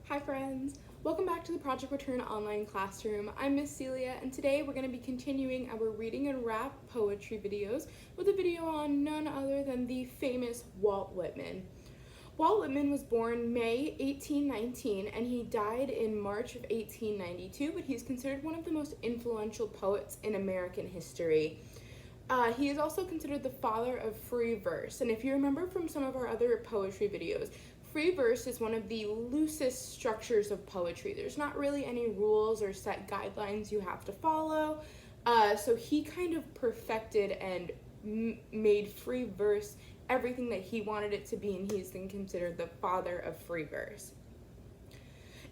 Hi friends! Welcome back to the Project Return online classroom. I'm Miss Celia, and today we're going to be continuing our reading and rap poetry videos with a video on none other than the famous Walt Whitman. Walt Whitman was born May 1819 and he died in March of 1892, but he's considered one of the most influential poets in American history. He is also considered the father of free verse, and if you remember from some of our other poetry videos, free verse is one of the loosest structures of poetry. There's not really any rules or set guidelines you have to follow, so he kind of perfected and made free verse everything that he wanted it to be, and he's been considered the father of free verse.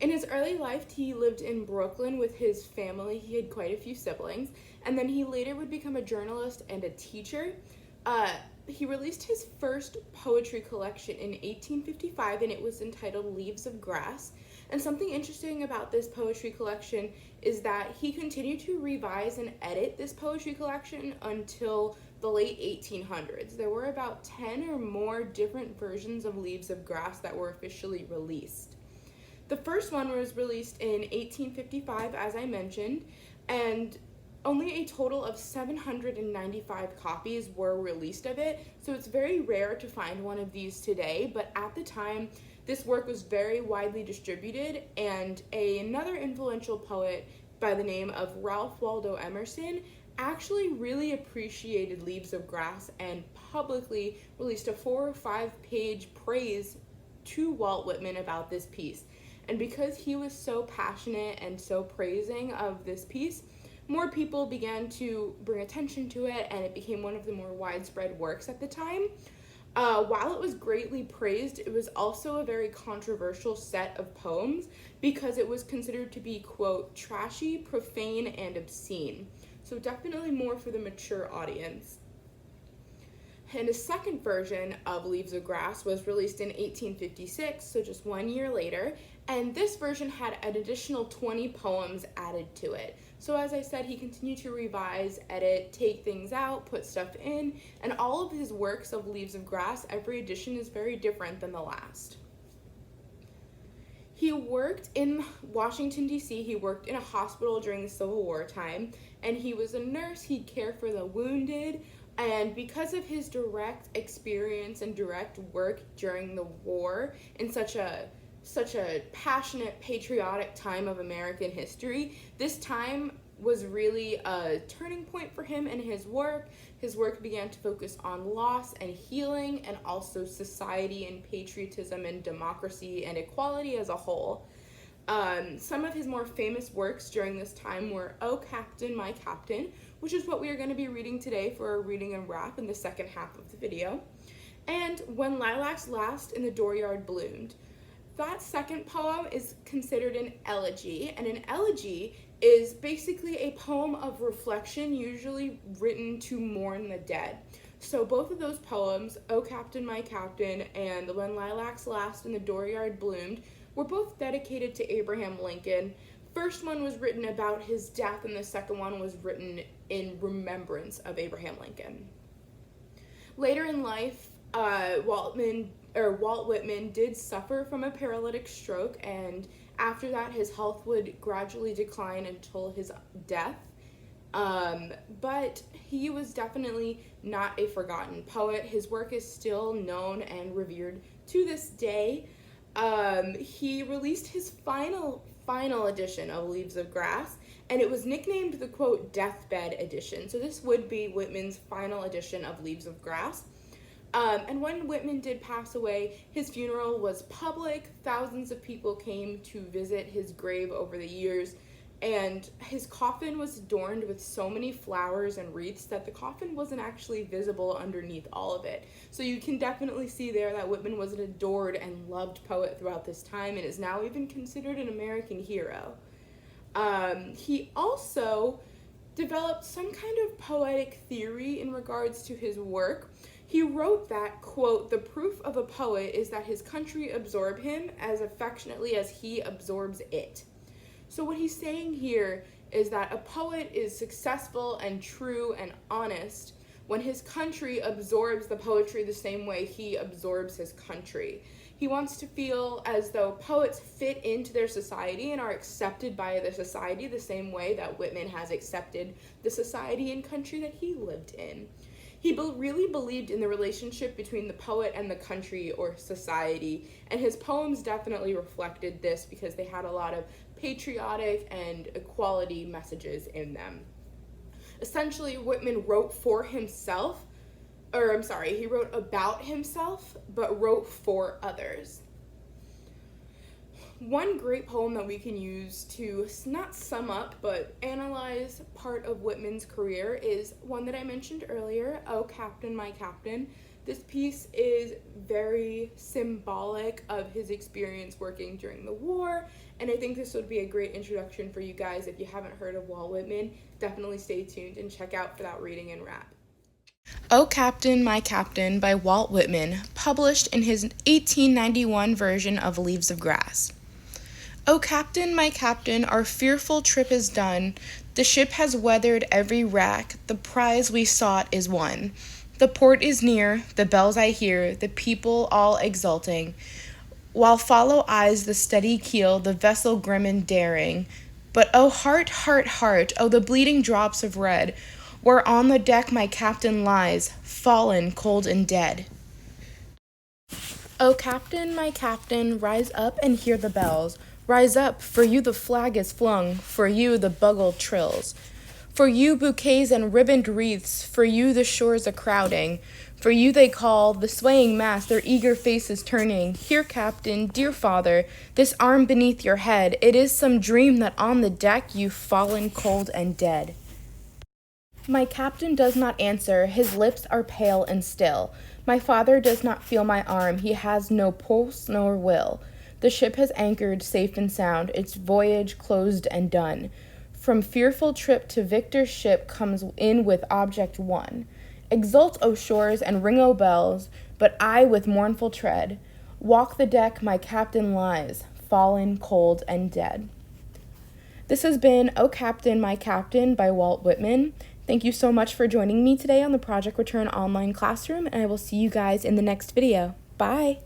In his early life, he lived in Brooklyn with his family. He had quite a few siblings, and then he later would become a journalist and a teacher. He released his first poetry collection in 1855, and it was entitled Leaves of Grass. And something interesting about this poetry collection is that he continued to revise and edit this poetry collection until the late 1800s. There were about 10 or more different versions of Leaves of Grass that were officially released. The first one was released in 1855, as I mentioned, and only a total of 795 copies were released of it, so it's very rare to find one of these today, but at the time, this work was very widely distributed, and another influential poet by the name of Ralph Waldo Emerson actually really appreciated Leaves of Grass and publicly released a 4 or 5 page praise to Walt Whitman about this piece. And because he was so passionate and so praising of this piece, more people began to bring attention to it, and it became one of the more widespread works at the time. While it was greatly praised, it was also a very controversial set of poems because it was considered to be, quote, trashy, profane, and obscene. So definitely more for the mature audience. And a second version of Leaves of Grass was released in 1856, so just 1 year later, and this version had an additional 20 poems added to it. So as I said, he continued to revise, edit, take things out, put stuff in, and all of his works of Leaves of Grass, every edition is very different than the last. He worked in Washington, D.C. He worked in a hospital during the Civil War time, and he was a nurse. He'd care for the wounded, and because of his direct experience and direct work during the war in such a passionate, patriotic time of American history, this time was really a turning point for him in his work. His work began to focus on loss and healing, and also society and patriotism and democracy and equality as a whole. Some of his more famous works during this time were Oh Captain, My Captain, which is what we are going to be reading today for our reading and rap in the second half of the video, and When Lilacs Last and the Dooryard Bloomed. That second poem is considered an elegy, and an elegy is basically a poem of reflection, usually written to mourn the dead. So both of those poems, Oh Captain, My Captain, and When Lilacs Last and the Dooryard Bloomed, were both dedicated to Abraham Lincoln. First one was written about his death, and the second one was written in remembrance of Abraham Lincoln. Later in life, Walt Whitman did suffer from a paralytic stroke, and after that his health would gradually decline until his death. But he was definitely not a forgotten poet. His work is still known and revered to this day. He released his final edition of Leaves of Grass, and it was nicknamed the, quote, deathbed edition. So this would be Whitman's final edition of Leaves of Grass. And when Whitman did pass away, his funeral was public. Thousands of people came to visit his grave over the years, and his coffin was adorned with so many flowers and wreaths that the coffin wasn't actually visible underneath all of it. So you can definitely see there that Whitman was an adored and loved poet throughout this time and is now even considered an American hero. He also developed some kind of poetic theory in regards to his work. He wrote that, quote, the proof of a poet is that his country absorb him as affectionately as he absorbs it. So what he's saying here is that a poet is successful and true and honest when his country absorbs the poetry the same way he absorbs his country. He wants to feel as though poets fit into their society and are accepted by the society the same way that Whitman has accepted the society and country that he lived in. He really believed in the relationship between the poet and the country or society, and his poems definitely reflected this because they had a lot of patriotic and equality messages in them. Essentially, Whitman wrote he wrote about himself, but wrote for others. One great poem that we can use to not sum up, but analyze part of Whitman's career is one that I mentioned earlier, "Oh Captain, My Captain." This piece is very symbolic of his experience working during the war, and I think this would be a great introduction for you guys. If you haven't heard of Walt Whitman, definitely stay tuned and check out for that reading and rap. "Oh Captain, My Captain" by Walt Whitman, published in his 1891 version of Leaves of Grass. "O Captain, my Captain, our fearful trip is done. The ship has weathered every wrack, the prize we sought is won. The port is near, the bells I hear, the people all exulting, while follow eyes the steady keel, the vessel grim and daring. But oh heart, heart, heart, oh the bleeding drops of red, where on the deck my captain lies, fallen, cold and dead. O Captain, my Captain, rise up and hear the bells. Rise up, for you the flag is flung, for you the bugle trills. For you bouquets and ribboned wreaths, for you the shores a-crowding. For you they call, the swaying mass, their eager faces turning. Here, Captain, dear father, this arm beneath your head, it is some dream that on the deck you've fallen cold and dead. My captain does not answer, his lips are pale and still. My father does not feel my arm, he has no pulse nor will. The ship has anchored safe and sound, its voyage closed and done. From fearful trip to victor's ship comes in with object won. Exult, O shores, and ring, O bells, but I with mournful tread walk the deck my captain lies, fallen cold and dead. This has been O Captain, My Captain by Walt Whitman. Thank you so much for joining me today on the Project Return online classroom, and I will see you guys in the next video. Bye!